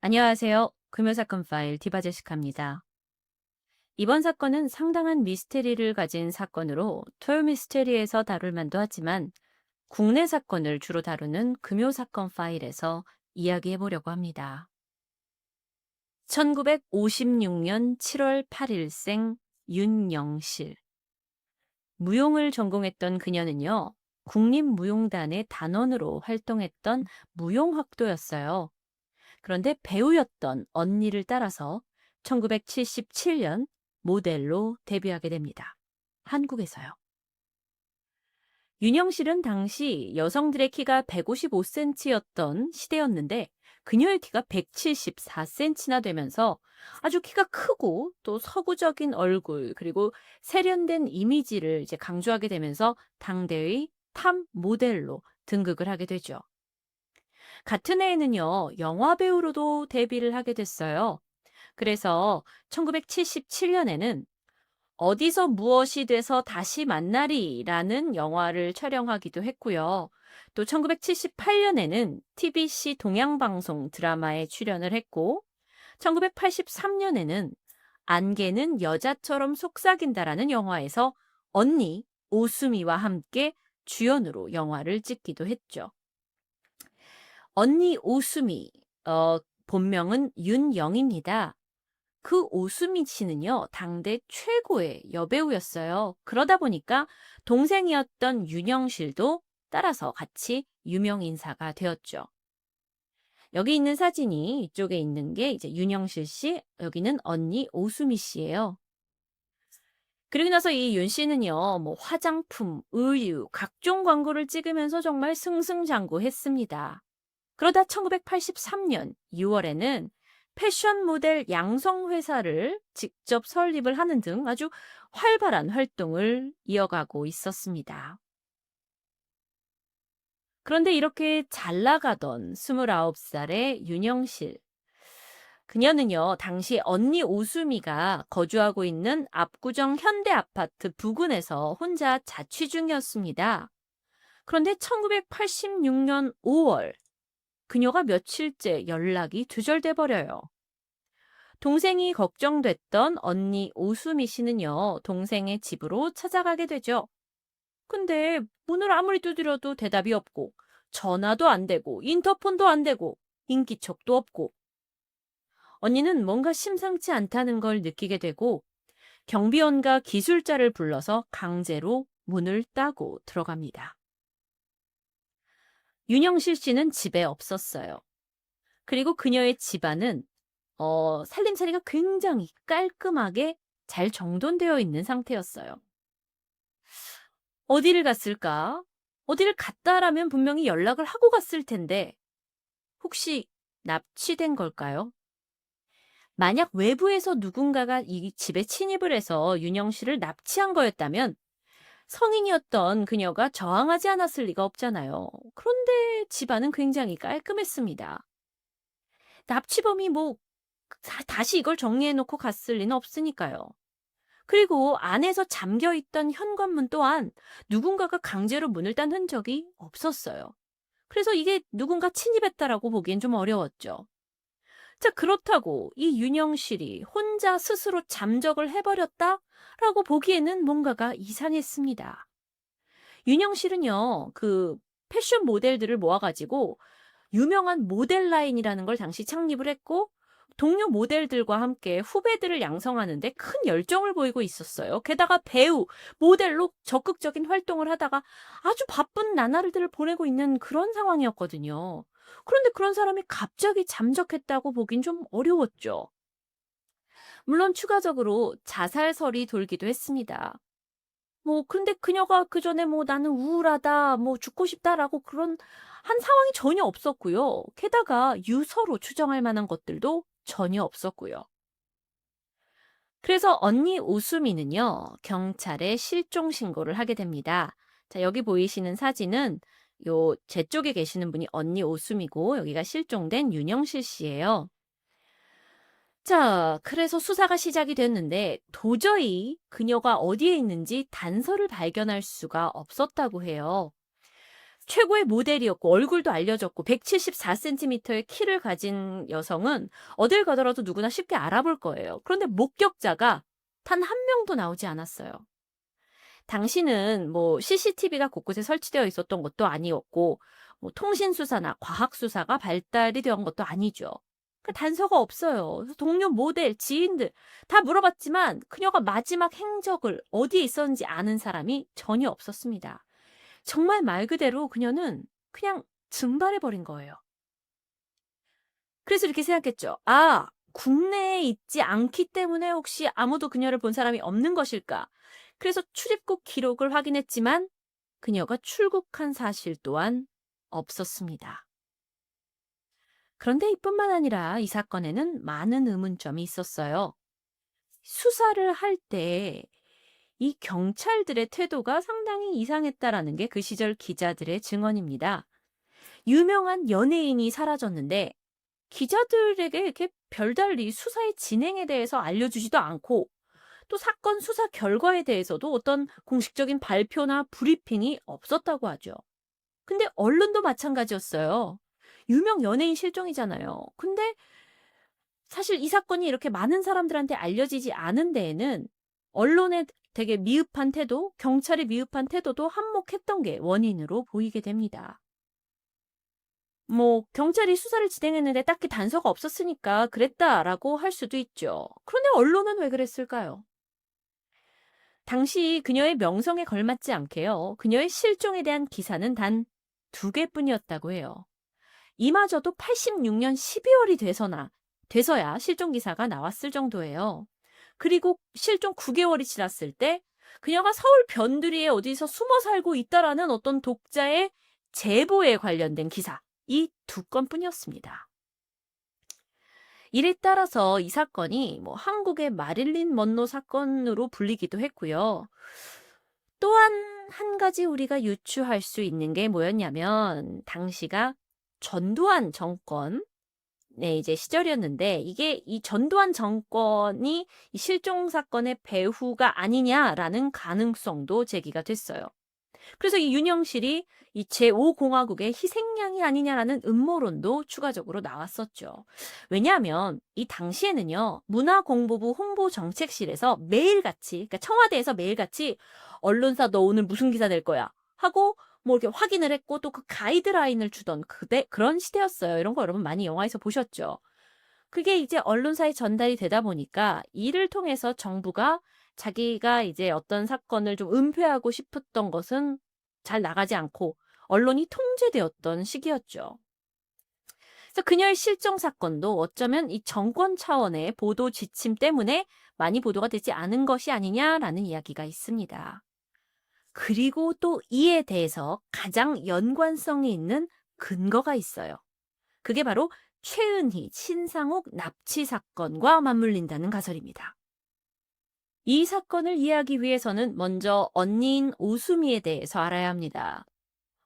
안녕하세요. 금요사건 파일 디바제시카입니다. 이번 사건은 상당한 미스테리를 가진 사건으로 토요미스테리에서 다룰 만도 하지만 국내 사건을 주로 다루는 금요사건 파일에서 이야기해 보려고 합니다. 1956년 7월 8일생 윤영실. 무용을 전공했던 그녀는요, 국립무용단의 단원으로 활동했던 무용학도였어요. 그런데 배우였던 언니를 따라서 1977년 모델로 데뷔하게 됩니다. 한국에서요. 윤영실은 당시 여성들의 키가 155cm였던 시대였는데 그녀의 키가 174cm나 되면서 아주 키가 크고 또 서구적인 얼굴 그리고 세련된 이미지를 이제 강조하게 되면서 당대의 탑 모델로 등극을 하게 되죠. 같은 해에는요, 영화배우로도 데뷔를 하게 됐어요. 그래서 1977년에는 어디서 무엇이 돼서 다시 만나리라는 영화를 촬영하기도 했고요. 또 1978년에는 TBC 동양방송 드라마에 출연을 했고, 1983년에는 안개는 여자처럼 속삭인다라는 영화에서 언니 오수미와 함께 주연으로 영화를 찍기도 했죠. 언니 오수미, 본명은 윤영입니다. 그 오수미 씨는요, 당대 최고의 여배우였어요. 그러다 보니까 동생이었던 윤영실도 따라서 같이 유명 인사가 되었죠. 여기 있는 사진이 이쪽에 있는 게 이제 윤영실 씨, 여기는 언니 오수미 씨예요. 그리고 나서 이 윤 씨는요, 뭐 화장품, 의류, 각종 광고를 찍으면서 정말 승승장구했습니다. 그러다 1983년 6월에는 패션 모델 양성회사를 직접 설립을 하는 등 아주 활발한 활동을 이어가고 있었습니다. 그런데 이렇게 잘 나가던 29살의 윤영실. 그녀는요, 당시 언니 오수미가 거주하고 있는 압구정 현대아파트 부근에서 혼자 자취 중이었습니다. 그런데 1986년 5월, 그녀가 며칠째 연락이 두절돼 버려요. 동생이 걱정됐던 언니 오수미 씨는요, 동생의 집으로 찾아가게 되죠. 근데 문을 아무리 두드려도 대답이 없고, 전화도 안 되고, 인터폰도 안 되고, 인기척도 없고. 언니는 뭔가 심상치 않다는 걸 느끼게 되고, 경비원과 기술자를 불러서 강제로 문을 따고 들어갑니다. 윤영실 씨는 집에 없었어요. 그리고 그녀의 집안은 살림살이가 굉장히 깔끔하게 잘 정돈되어 있는 상태였어요. 어디를 갔을까? 어디를 갔다라면 분명히 연락을 하고 갔을 텐데 혹시 납치된 걸까요? 만약 외부에서 누군가가 이 집에 침입을 해서 윤영 씨를 납치한 거였다면 성인이었던 그녀가 저항하지 않았을 리가 없잖아요. 그런데 집안은 굉장히 깔끔했습니다. 납치범이 뭐 다시 이걸 정리해놓고 갔을 리는 없으니까요. 그리고 안에서 잠겨있던 현관문 또한 누군가가 강제로 문을 딴 흔적이 없었어요. 그래서 이게 누군가 침입했다라고 보기엔 좀 어려웠죠. 자, 그렇다고 이 윤영실이 혼자 스스로 잠적을 해버렸다라고 보기에는 뭔가가 이상했습니다. 윤영실은요, 그 패션 모델들을 모아가지고 유명한 모델 라인이라는 걸 당시 창립을 했고 동료 모델들과 함께 후배들을 양성하는 데 큰 열정을 보이고 있었어요. 게다가 배우, 모델로 적극적인 활동을 하다가 아주 바쁜 나날들을 보내고 있는 그런 상황이었거든요. 그런데 그런 사람이 갑자기 잠적했다고 보긴 좀 어려웠죠. 물론 추가적으로 자살설이 돌기도 했습니다. 근데 그녀가 그전에 나는 우울하다, 죽고 싶다라고 그런 한 상황이 전혀 없었고요. 게다가 유서로 추정할 만한 것들도 전혀 없었고요. 그래서 언니 오수미는요, 경찰에 실종 신고를 하게 됩니다. 자, 여기 보이시는 사진은 제 쪽에 계시는 분이 언니 오수미고 여기가 실종된 윤영실 씨예요. 자, 그래서 수사가 시작이 됐는데 도저히 그녀가 어디에 있는지 단서를 발견할 수가 없었다고 해요. 최고의 모델이었고 얼굴도 알려졌고 174cm의 키를 가진 여성은 어딜 가더라도 누구나 쉽게 알아볼 거예요. 그런데 목격자가 단 한 명도 나오지 않았어요. 당시는 뭐 CCTV가 곳곳에 설치되어 있었던 것도 아니었고 뭐 통신수사나 과학수사가 발달이 된 것도 아니죠. 그 단서가 없어요. 그래서 동료 모델, 지인들 다 물어봤지만 그녀가 마지막 행적을 어디에 있었는지 아는 사람이 전혀 없었습니다. 정말 말 그대로 그녀는 그냥 증발해버린 거예요. 그래서 이렇게 생각했죠. 아, 국내에 있지 않기 때문에 혹시 아무도 그녀를 본 사람이 없는 것일까? 그래서 출입국 기록을 확인했지만 그녀가 출국한 사실 또한 없었습니다. 그런데 이뿐만 아니라 이 사건에는 많은 의문점이 있었어요. 수사를 할 때 이 경찰들의 태도가 상당히 이상했다라는 게 그 시절 기자들의 증언입니다. 유명한 연예인이 사라졌는데 기자들에게 이렇게 별달리 수사의 진행에 대해서 알려주지도 않고 또 사건 수사 결과에 대해서도 어떤 공식적인 발표나 브리핑이 없었다고 하죠. 근데 언론도 마찬가지였어요. 유명 연예인 실종이잖아요. 근데 사실 이 사건이 이렇게 많은 사람들한테 알려지지 않은 데에는 언론의 되게 미흡한 태도, 경찰의 미흡한 태도도 한몫했던 게 원인으로 보이게 됩니다. 뭐 경찰이 수사를 진행했는데 딱히 단서가 없었으니까 그랬다라고 할 수도 있죠. 그런데 언론은 왜 그랬을까요? 당시 그녀의 명성에 걸맞지 않게요. 그녀의 실종에 대한 기사는 단 2개뿐이었다고 해요. 이마저도 86년 12월이 돼서야 실종 기사가 나왔을 정도예요. 그리고 실종 9개월이 지났을 때 그녀가 서울 변두리에 어디서 숨어 살고 있다라는 어떤 독자의 제보에 관련된 기사, 이 2건뿐이었습니다. 이에 따라서 이 사건이 뭐 한국의 마릴린 먼로 사건으로 불리기도 했고요. 또한 한 가지 우리가 유추할 수 있는 게 뭐였냐면 당시가 전두환 정권 이제 시절이었는데 이게 이 전두환 정권이 이 실종 사건의 배후가 아니냐라는 가능성도 제기가 됐어요. 그래서 이 윤영실이 이 제5공화국의 희생양이 아니냐라는 음모론도 추가적으로 나왔었죠. 왜냐하면 이 당시에는요, 문화공보부 홍보정책실에서 매일같이, 그러니까 청와대에서 매일같이 언론사 너 오늘 무슨 기사 낼 거야? 하고 뭐 이렇게 확인을 했고 또 그 가이드라인을 주던 그런 시대였어요. 이런 거 여러분 많이 영화에서 보셨죠? 그게 이제 언론사에 전달이 되다 보니까 이를 통해서 정부가 자기가 이제 어떤 사건을 좀 은폐하고 싶었던 것은 잘 나가지 않고 언론이 통제되었던 시기였죠. 그래서 그녀의 실종 사건도 어쩌면 이 정권 차원의 보도 지침 때문에 많이 보도가 되지 않은 것이 아니냐라는 이야기가 있습니다. 그리고 또 이에 대해서 가장 연관성이 있는 근거가 있어요. 그게 바로 최은희, 신상옥 납치 사건과 맞물린다는 가설입니다. 이 사건을 이해하기 위해서는 먼저 언니인 오수미에 대해서 알아야 합니다.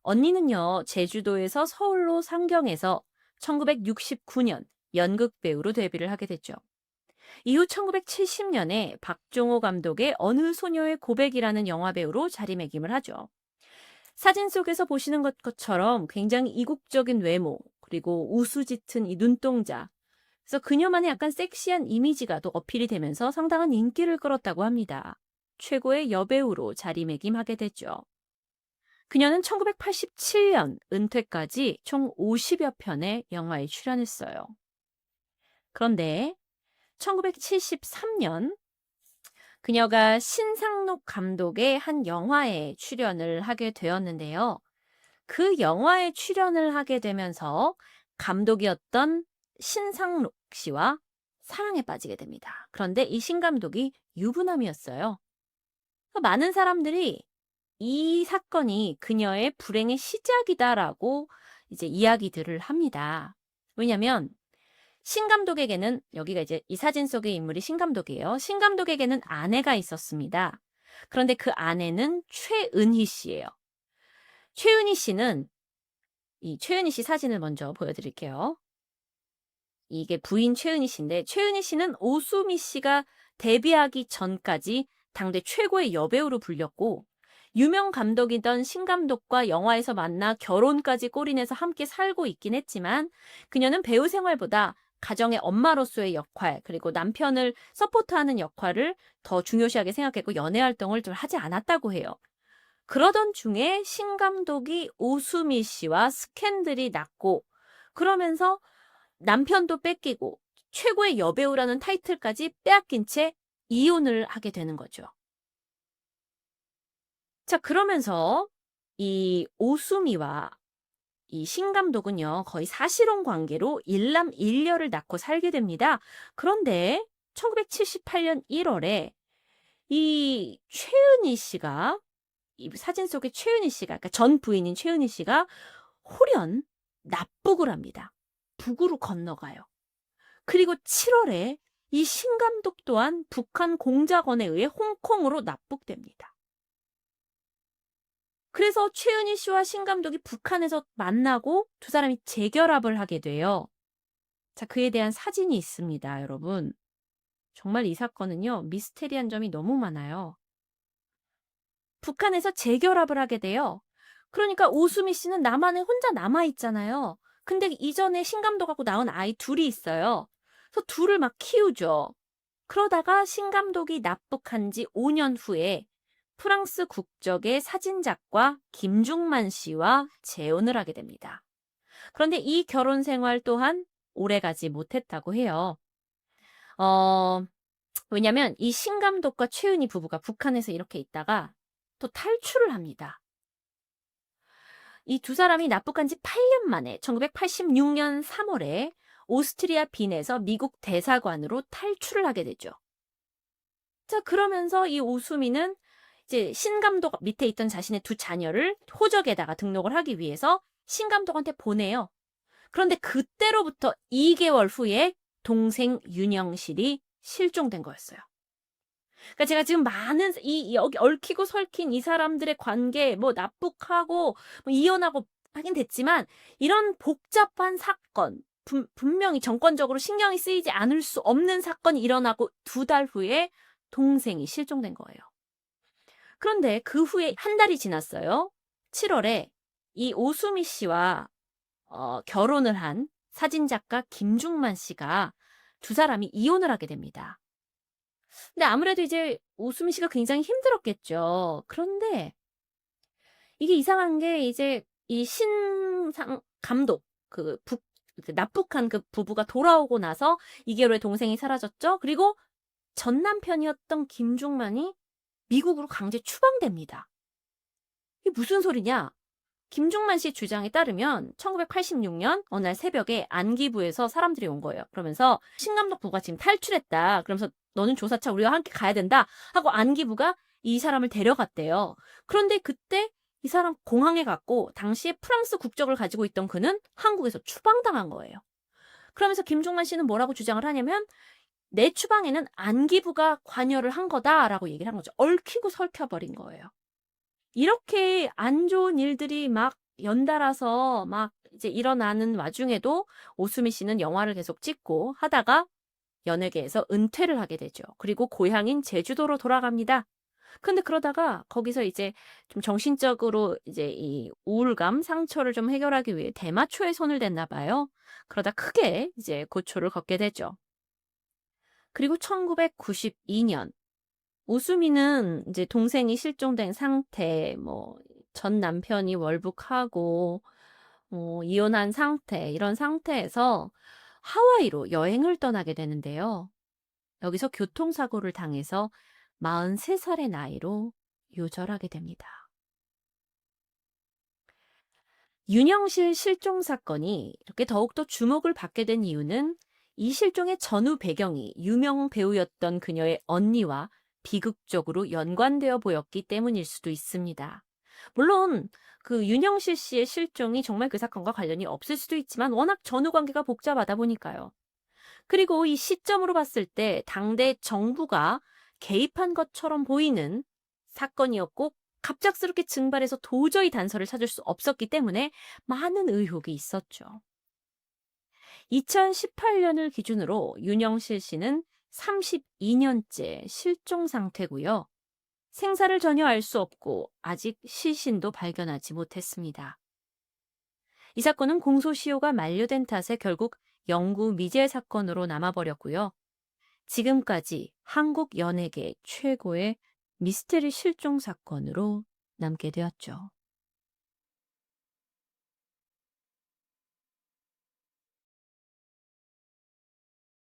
언니는요, 제주도에서 서울로 상경해서 1969년 연극 배우로 데뷔를 하게 됐죠. 이후 1970년에 박종호 감독의 어느 소녀의 고백이라는 영화 배우로 자리매김을 하죠. 사진 속에서 보시는 것처럼 굉장히 이국적인 외모, 그리고 우수짙은 이 눈동자, 그래서 그녀만의 약간 섹시한 이미지가 또 어필이 되면서 상당한 인기를 끌었다고 합니다. 최고의 여배우로 자리매김하게 됐죠. 그녀는 1987년 은퇴까지 총 50여 편의 영화에 출연했어요. 그런데 1973년 그녀가 신상록 감독의 한 영화에 출연을 하게 되었는데요. 그 영화에 출연을 하게 되면서 감독이었던 신상록 씨와 사랑에 빠지게 됩니다. 그런데 이 신감독이 유부남이었어요. 많은 사람들이 이 사건이 그녀의 불행의 시작이다라고 이제 이야기들을 합니다. 왜냐하면 신감독에게는 여기가 이제 이 사진 속의 인물이 신감독이에요. 신감독에게는 아내가 있었습니다. 그런데 그 아내는 최은희 씨예요. 최은희 씨는 이 최은희 씨 사진을 먼저 보여드릴게요. 이게 부인 최은희 씨인데 최은희 씨는 오수미 씨가 데뷔하기 전까지 당대 최고의 여배우로 불렸고 유명 감독이던 신 감독과 영화에서 만나 결혼까지 골인해서 함께 살고 있긴 했지만 그녀는 배우 생활보다 가정의 엄마로서의 역할, 그리고 남편을 서포트하는 역할을 더 중요시하게 생각했고 연애 활동을 좀 하지 않았다고 해요. 그러던 중에 신 감독이 오수미 씨와 스캔들이 났고 그러면서 남편도 뺏기고 최고의 여배우라는 타이틀까지 빼앗긴 채 이혼을 하게 되는 거죠. 자, 그러면서 이 오수미와 이 신 감독은요, 거의 사실혼 관계로 일남일녀를 낳고 살게 됩니다. 그런데 1978년 1월에 이 최은희 씨가, 이 사진 속의 최은희 씨가, 그러니까 전 부인인 최은희 씨가 홀연 납북을 합니다. 북으로 건너가요. 그리고 7월에 이 신 감독 또한 북한 공작원에 의해 홍콩으로 납북됩니다. 그래서 최은희 씨와 신 감독이 북한에서 만나고 두 사람이 재결합을 하게 돼요. 자, 그에 대한 사진이 있습니다, 여러분. 정말 이 사건은요, 미스테리한 점이 너무 많아요. 북한에서 재결합을 하게 돼요. 그러니까 오수미 씨는 남한에 혼자 남아있잖아요. 근데 이전에 신 감독하고 낳은 아이 둘이 있어요. 그래서 둘을 막 키우죠. 그러다가 신 감독이 납북한 지 5년 후에 프랑스 국적의 사진작가 김중만 씨와 재혼을 하게 됩니다. 그런데 이 결혼 생활 또한 오래가지 못했다고 해요. 왜냐면 이 신 감독과 최은희 부부가 북한에서 이렇게 있다가 또 탈출을 합니다. 이 두 사람이 납북한 지 8년 만에 1986년 3월에 오스트리아 빈에서 미국 대사관으로 탈출을 하게 되죠. 자, 그러면서 이 오수미는 이제 신 감독 밑에 있던 자신의 두 자녀를 호적에다가 등록을 하기 위해서 신 감독한테 보내요. 그런데 그때로부터 2개월 후에 동생 윤영실이 실종된 거였어요. 그러니까 제가 지금 많은 여기 얽히고 설킨 이 사람들의 관계, 뭐 납북하고 뭐 이혼하고 하긴 됐지만 이런 복잡한 사건, 분명히 정권적으로 신경이 쓰이지 않을 수 없는 사건이 일어나고 2달 후에 동생이 실종된 거예요. 그런데 그 후에 한 달이 지났어요. 7월에 이 오수미 씨와 결혼을 한 사진작가 김중만 씨가 두 사람이 이혼을 하게 됩니다. 근데 아무래도 이제 오수미 씨가 굉장히 힘들었겠죠. 그런데 이게 이상한 게 이제 이 신상 감독 그 납북한 그 부부가 돌아오고 나서 2개월 후에 동생이 사라졌죠. 그리고 전 남편이었던 김중만이 미국으로 강제 추방됩니다. 이게 무슨 소리냐? 김중만 씨 주장에 따르면 1986년 어느 날 새벽에 안기부에서 사람들이 온 거예요. 그러면서 신감독 부가 지금 탈출했다. 그러면서 너는 조사차 우리와 함께 가야 된다 하고 안기부가 이 사람을 데려갔대요. 그런데 그때 이 사람 공항에 갔고 당시에 프랑스 국적을 가지고 있던 그는 한국에서 추방당한 거예요. 그러면서 김중만 씨는 뭐라고 주장을 하냐면 내 추방에는 안기부가 관여를 한 거다라고 얘기를 한 거죠. 얽히고 설켜버린 거예요. 이렇게 안 좋은 일들이 막 연달아서 막 이제 일어나는 와중에도 오수미 씨는 영화를 계속 찍고 하다가 연예계에서 은퇴를 하게 되죠. 그리고 고향인 제주도로 돌아갑니다. 근데 그러다가 거기서 이제 좀 정신적으로 이제 이 우울감, 상처를 좀 해결하기 위해 대마초에 손을 댔나 봐요. 그러다 크게 이제 고초를 걷게 되죠. 그리고 1992년 오수미는 이제 동생이 실종된 상태, 뭐 전 남편이 월북하고 이혼한 상태, 이런 상태에서 하와이로 여행을 떠나게 되는데요. 여기서 교통사고를 당해서 43살의 나이로 요절하게 됩니다. 윤영실 실종 사건이 이렇게 더욱더 주목을 받게 된 이유는 이 실종의 전후 배경이 유명 배우였던 그녀의 언니와 비극적으로 연관되어 보였기 때문일 수도 있습니다. 물론 그 윤영실 씨의 실종이 정말 그 사건과 관련이 없을 수도 있지만 워낙 전후 관계가 복잡하다 보니까요. 그리고 이 시점으로 봤을 때 당대 정부가 개입한 것처럼 보이는 사건이었고 갑작스럽게 증발해서 도저히 단서를 찾을 수 없었기 때문에 많은 의혹이 있었죠. 2018년을 기준으로 윤영실 씨는 32년째 실종 상태고요. 생사를 전혀 알 수 없고 아직 시신도 발견하지 못했습니다. 이 사건은 공소시효가 만료된 탓에 결국 영구 미제 사건으로 남아버렸고요. 지금까지 한국 연예계 최고의 미스테리 실종 사건으로 남게 되었죠.